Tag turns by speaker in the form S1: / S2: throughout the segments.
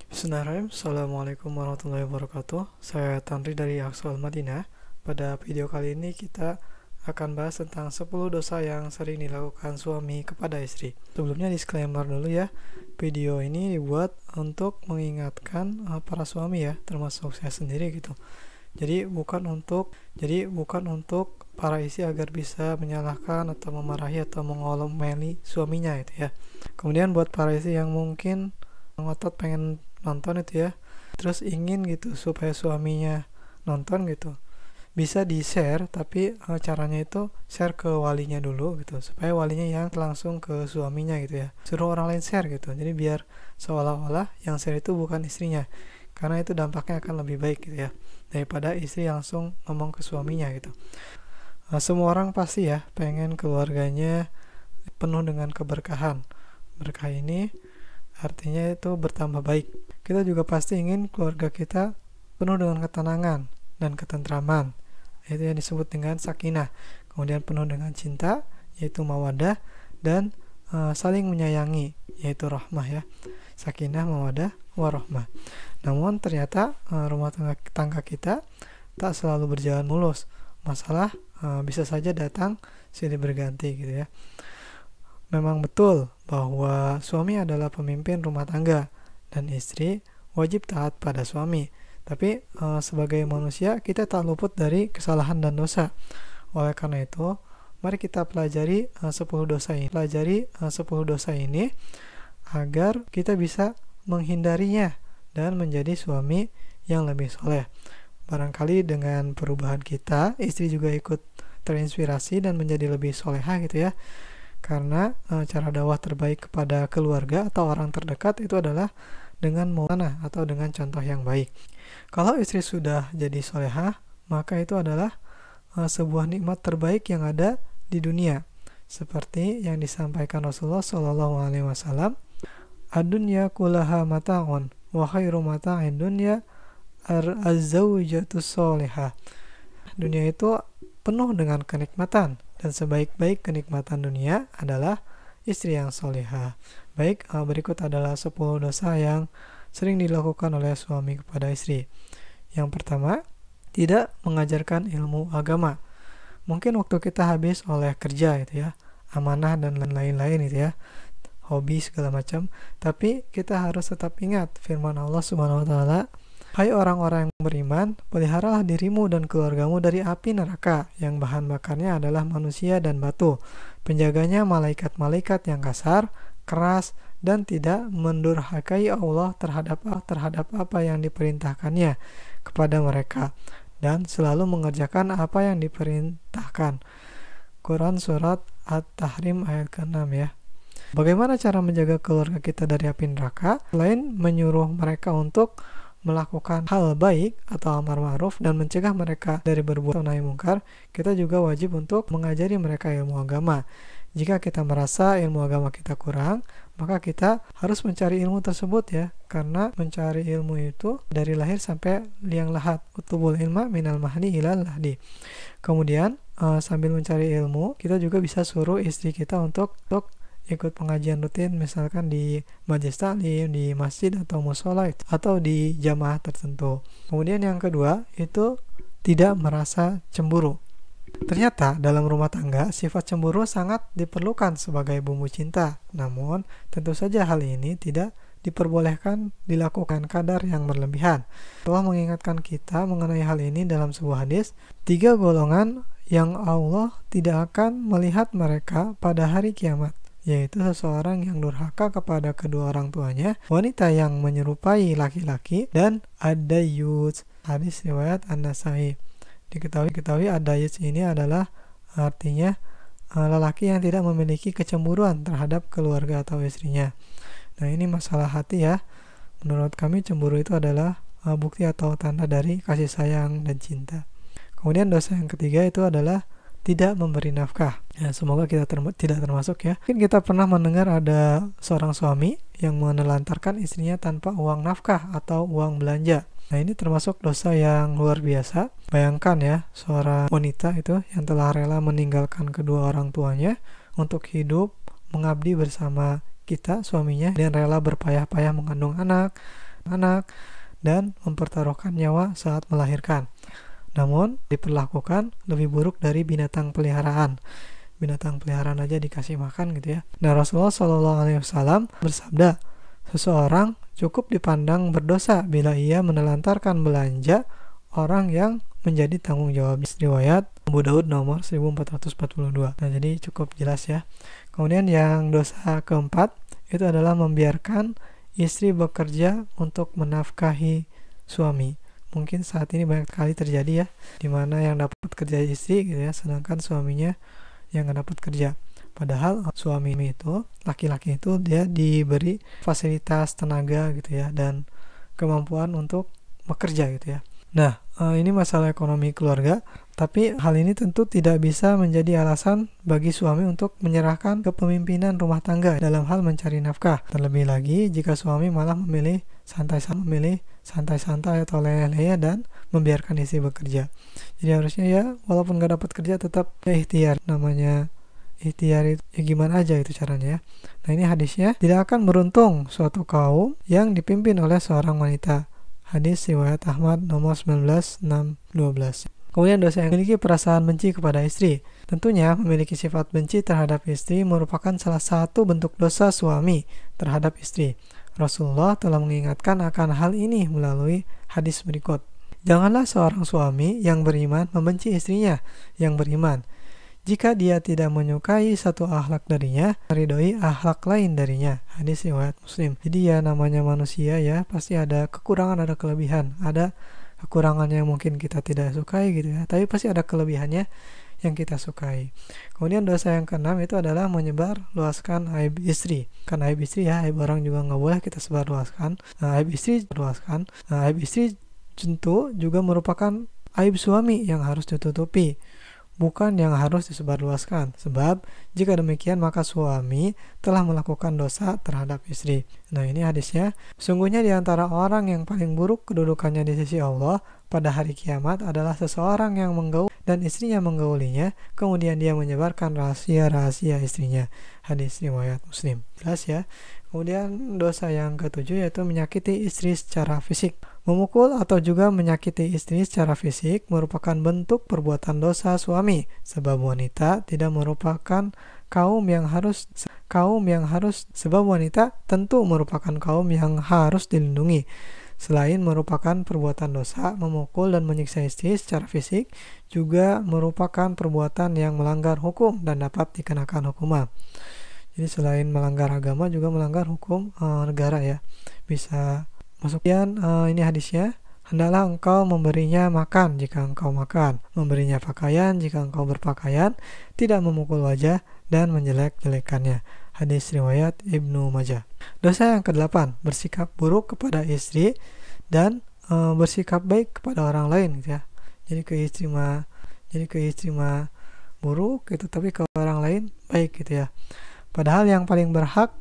S1: Bismillahirrahmanirrahim. Assalamualaikum warahmatullahi wabarakatuh. Saya Tanri dari Aqsal Madinah. Pada video kali ini kita akan bahas tentang 10 dosa yang sering dilakukan suami kepada istri. Sebelumnya disclaimer dulu ya. Video ini dibuat untuk mengingatkan para suami ya, termasuk saya sendiri gitu. Jadi bukan untuk para istri agar bisa menyalahkan atau memarahi atau mengomeli suaminya itu ya. Kemudian buat para istri yang mungkin ngotot pengen nonton itu ya, terus ingin gitu supaya suaminya nonton gitu, bisa di share, tapi caranya itu share ke walinya dulu gitu, supaya walinya yang langsung ke suaminya gitu ya, suruh orang lain share gitu, jadi biar seolah-olah yang share itu bukan istrinya, karena itu dampaknya akan lebih baik gitu ya, daripada istri langsung ngomong ke suaminya gitu. Semua orang pasti ya pengen keluarganya penuh dengan keberkahan. Berkah ini artinya itu bertambah baik. Kita juga pasti ingin keluarga kita penuh dengan ketenangan dan ketentraman. Itu yang disebut dengan sakinah. Kemudian penuh dengan cinta, yaitu mawadah, dan saling menyayangi, yaitu rahmah ya. Sakinah, mawadah, warahmah. Namun ternyata rumah tangga kita tak selalu berjalan mulus. Masalah bisa saja datang silih berganti gitu ya. Memang betul bahwa suami adalah pemimpin rumah tangga dan istri wajib taat pada suami. Tapi sebagai manusia kita tak luput dari kesalahan dan dosa. Oleh karena itu, mari kita pelajari 10 dosa ini. Pelajari 10 dosa ini agar kita bisa menghindarinya dan menjadi suami yang lebih soleh. Barangkali dengan perubahan kita, istri juga ikut terinspirasi dan menjadi lebih soleha gitu ya. Karena cara dakwah terbaik kepada keluarga atau orang terdekat itu adalah dengan muanah atau dengan contoh yang baik. Kalau istri sudah jadi solehah, maka itu adalah sebuah nikmat terbaik yang ada di dunia. Seperti yang disampaikan Rasulullah SAW, ad-dunya kullaha mata'un wa khairu mata'id dunya az-zawjatus solehah. Dunia itu penuh dengan kenikmatan, dan sebaik-baik kenikmatan dunia adalah istri yang soleha. Baik, berikut adalah 10 dosa yang sering dilakukan oleh suami kepada istri. Yang pertama, tidak mengajarkan ilmu agama. Mungkin waktu kita habis oleh kerja gitu ya, amanah dan lain-lain gitu ya, hobi segala macam, tapi kita harus tetap ingat firman Allah Subhanahu wa taala, hai orang-orang yang beriman, peliharalah dirimu dan keluargamu dari api neraka yang bahan bakarnya adalah manusia dan batu. Penjaganya malaikat-malaikat yang kasar, keras, dan tidak mendurhakai Allah terhadap apa yang diperintahkannya kepada mereka, dan selalu mengerjakan apa yang diperintahkan. Quran Surat At-Tahrim ayat ke-6 ya. Bagaimana cara menjaga keluarga kita dari api neraka? Selain menyuruh mereka untuk melakukan hal baik atau amar ma'ruf dan mencegah mereka dari berbuat nahi mungkar, kita juga wajib untuk mengajari mereka ilmu agama. Jika kita merasa ilmu agama kita kurang, maka kita harus mencari ilmu tersebut ya, karena mencari ilmu itu dari lahir sampai liang lahat. Utubul ilma minal mahdi ilal lahdi. Kemudian sambil mencari ilmu, kita juga bisa suruh istri kita untuk ikut pengajian rutin, misalkan di majelis taklim, di masjid atau musola atau di jamaah tertentu. Kemudian yang kedua itu tidak merasa cemburu. Ternyata dalam rumah tangga sifat cemburu sangat diperlukan sebagai bumbu cinta. Namun tentu saja hal ini tidak diperbolehkan dilakukan kadar yang berlebihan. Allah mengingatkan kita mengenai hal ini dalam sebuah hadis, 3 golongan yang Allah tidak akan melihat mereka pada hari kiamat, yaitu seseorang yang durhaka kepada kedua orang tuanya, wanita yang menyerupai laki-laki, dan ad-dayyus. Hadis riwayat An-Nasai. Diketahui ad-dayyus ini adalah artinya lelaki yang tidak memiliki kecemburuan terhadap keluarga atau istrinya. Nah, ini masalah hati ya. Menurut kami cemburu itu adalah bukti atau tanda dari kasih sayang dan cinta. Kemudian dosa yang ketiga itu adalah tidak memberi nafkah. Ya, semoga kita tidak termasuk ya. Mungkin kita pernah mendengar ada seorang suami yang menelantarkan istrinya tanpa uang nafkah atau uang belanja. Nah, ini termasuk dosa yang luar biasa. Bayangkan ya, seorang wanita itu yang telah rela meninggalkan kedua orang tuanya untuk hidup mengabdi bersama kita, suaminya, dan rela berpayah-payah mengandung anak anak, dan mempertaruhkan nyawa saat melahirkan. Namun, diperlakukan lebih buruk dari binatang peliharaan. Binatang peliharaan aja dikasih makan gitu ya. Nah, Rasulullah SAW bersabda, seseorang cukup dipandang berdosa bila ia menelantarkan belanja orang yang menjadi tanggung jawab. Riwayat Abu Daud nomor 1442. Nah, jadi cukup jelas ya. Kemudian yang dosa keempat itu adalah membiarkan istri bekerja untuk menafkahi suami. Mungkin saat ini banyak sekali terjadi ya, dimana yang dapat kerja istri gitu ya, sedangkan suaminya yang nggak dapat kerja. Padahal suami itu, laki-laki itu dia diberi fasilitas tenaga gitu ya, dan kemampuan untuk bekerja gitu ya. Nah, ini masalah ekonomi keluarga, tapi hal ini tentu tidak bisa menjadi alasan bagi suami untuk menyerahkan kepemimpinan rumah tangga dalam hal mencari nafkah. Terlebih lagi jika suami malah memilih santai-santai atau leleh-leleh dan membiarkan istri bekerja. Jadi harusnya ya, walaupun gak dapat kerja tetap ikhtiar. Namanya ikhtiar itu ya gimana aja itu caranya ya. Nah, ini hadisnya, tidak akan beruntung suatu kaum yang dipimpin oleh seorang wanita. Hadis riwayat Ahmad nomor 19.612. Kemudian dosa yang memiliki perasaan benci kepada istri. Tentunya memiliki sifat benci terhadap istri merupakan salah satu bentuk dosa suami terhadap istri. Rasulullah telah mengingatkan akan hal ini melalui hadis berikut. Janganlah seorang suami yang beriman membenci istrinya yang beriman. Jika dia tidak menyukai satu akhlak darinya, meridhoi akhlak lain darinya. Hadis riwayat Muslim. Jadi ya namanya manusia ya, pasti ada kekurangan, ada kelebihan. Ada kekurangannya yang mungkin kita tidak sukai gitu ya, tapi pasti ada kelebihannya yang kita sukai. Kemudian dosa yang keenam itu adalah menyebar luaskan aib istri. Kan aib istri ya, aib orang juga nggak boleh kita sebar luaskan. Aib istri tentu juga merupakan aib suami yang harus ditutupi, bukan yang harus disebarluaskan. Sebab jika demikian maka suami telah melakukan dosa terhadap istri. Nah, ini hadisnya. Sungguhnya di antara orang yang paling buruk kedudukannya di sisi Allah pada hari kiamat adalah seseorang yang menggaul dan istrinya menggaulinya, kemudian dia menyebarkan rahasia-rahasia istrinya. Hadis riwayat Muslim. Jelas ya. Kemudian dosa yang ketujuh yaitu menyakiti istri secara fisik. Memukul atau juga menyakiti istri secara fisik merupakan bentuk perbuatan dosa suami, sebab wanita tidak merupakan kaum yang harus dilindungi. Selain merupakan perbuatan dosa, memukul dan menyiksa istri secara fisik juga merupakan perbuatan yang melanggar hukum dan dapat dikenakan hukuman. Jadi selain melanggar agama juga melanggar hukum negara ya. Bisa masuk. Ini hadisnya. Hendaklah engkau memberinya makan jika engkau makan, memberinya pakaian jika engkau berpakaian, tidak memukul wajah dan menjelek-jelekannya. Hadis riwayat Ibnu Majah. Dosa yang ke-8, bersikap buruk kepada istri dan bersikap baik kepada orang lain gitu ya. Jadi ke istri mah buruk gitu, tapi ke orang lain baik gitu ya. Padahal yang paling berhak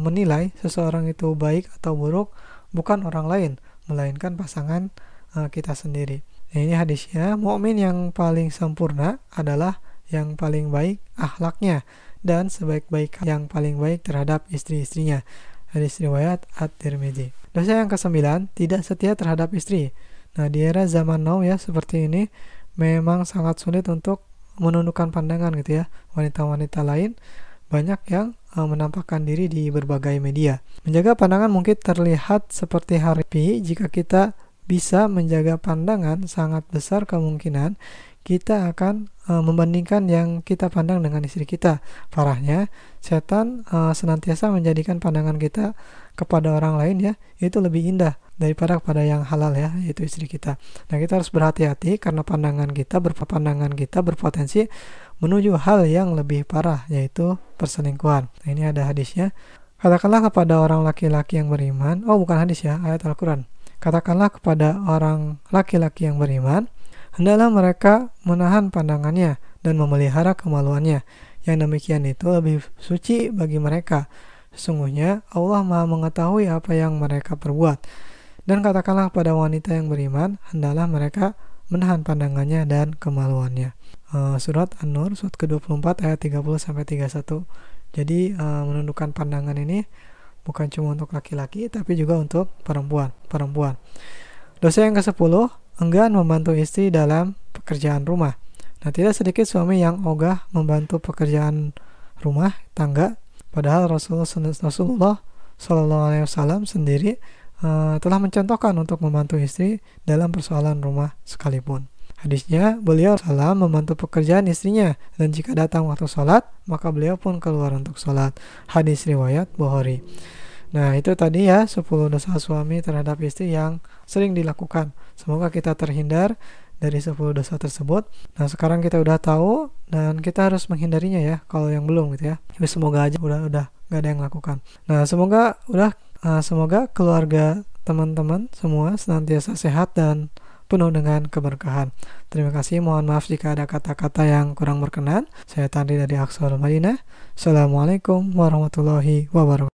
S1: menilai seseorang itu baik atau buruk bukan orang lain, melainkan pasangan kita sendiri. Nah, ini hadisnya, mukmin yang paling sempurna adalah yang paling baik akhlaknya dan sebaik-baik yang paling baik terhadap istri-istrinya. Hadis riwayat At-Tirmidzi. Dosa yang ke-9, tidak setia terhadap istri. Nah, di era zaman now ya seperti ini memang sangat sulit untuk menundukkan pandangan gitu ya. Wanita-wanita lain banyak yang menampakkan diri di berbagai media. Menjaga pandangan mungkin terlihat seperti harpi. Jika kita bisa menjaga pandangan, sangat besar kemungkinan kita akan membandingkan yang kita pandang dengan istri kita. Parahnya, setan senantiasa menjadikan pandangan kita kepada orang lain ya, itu lebih indah daripada kepada yang halal ya, yaitu istri kita. Nah, kita harus berhati-hati karena pandangan kita berpotensi menuju hal yang lebih parah, yaitu perselingkuhan. Nah, ini ada hadisnya. Katakanlah kepada orang laki-laki yang beriman, bukan hadis ya, ayat Al-Quran. Katakanlah kepada orang laki-laki yang beriman, hendaklah mereka menahan pandangannya dan memelihara kemaluannya. Yang demikian itu lebih suci bagi mereka. Sesungguhnya Allah Maha mengetahui apa yang mereka perbuat. Dan katakanlah kepada wanita yang beriman, hendaklah mereka menahan pandangannya dan kemaluannya. Surat An-Nur, surat ke-24 ayat 30-31. Jadi menundukkan pandangan ini bukan cuma untuk laki-laki tapi juga untuk perempuan. Dosa yang ke-10, enggan membantu istri dalam pekerjaan rumah. Nah, tidak sedikit suami yang ogah membantu pekerjaan rumah tangga, padahal Rasulullah Shallallahu Alaihi Wasallam sendiri telah mencontohkan untuk membantu istri dalam persoalan rumah sekalipun. Hadisnya, beliau salam membantu pekerjaan istrinya, dan jika datang waktu sholat, maka beliau pun keluar untuk sholat. Hadis riwayat Bukhari. Nah, itu tadi ya 10 dosa suami terhadap istri yang sering dilakukan. Semoga kita terhindar dari 10 dosa tersebut. Nah, sekarang kita udah tahu dan kita harus menghindarinya ya kalau yang belum gitu ya. Tapi semoga aja udah gak ada yang lakukan. Nah, semoga keluarga teman-teman semua senantiasa sehat dan penuh dengan keberkahan. Terima kasih, mohon maaf jika ada kata-kata yang kurang berkenan. Saya Tandri dari Aqsal Madinah. Assalamualaikum warahmatullahi wabarakatuh.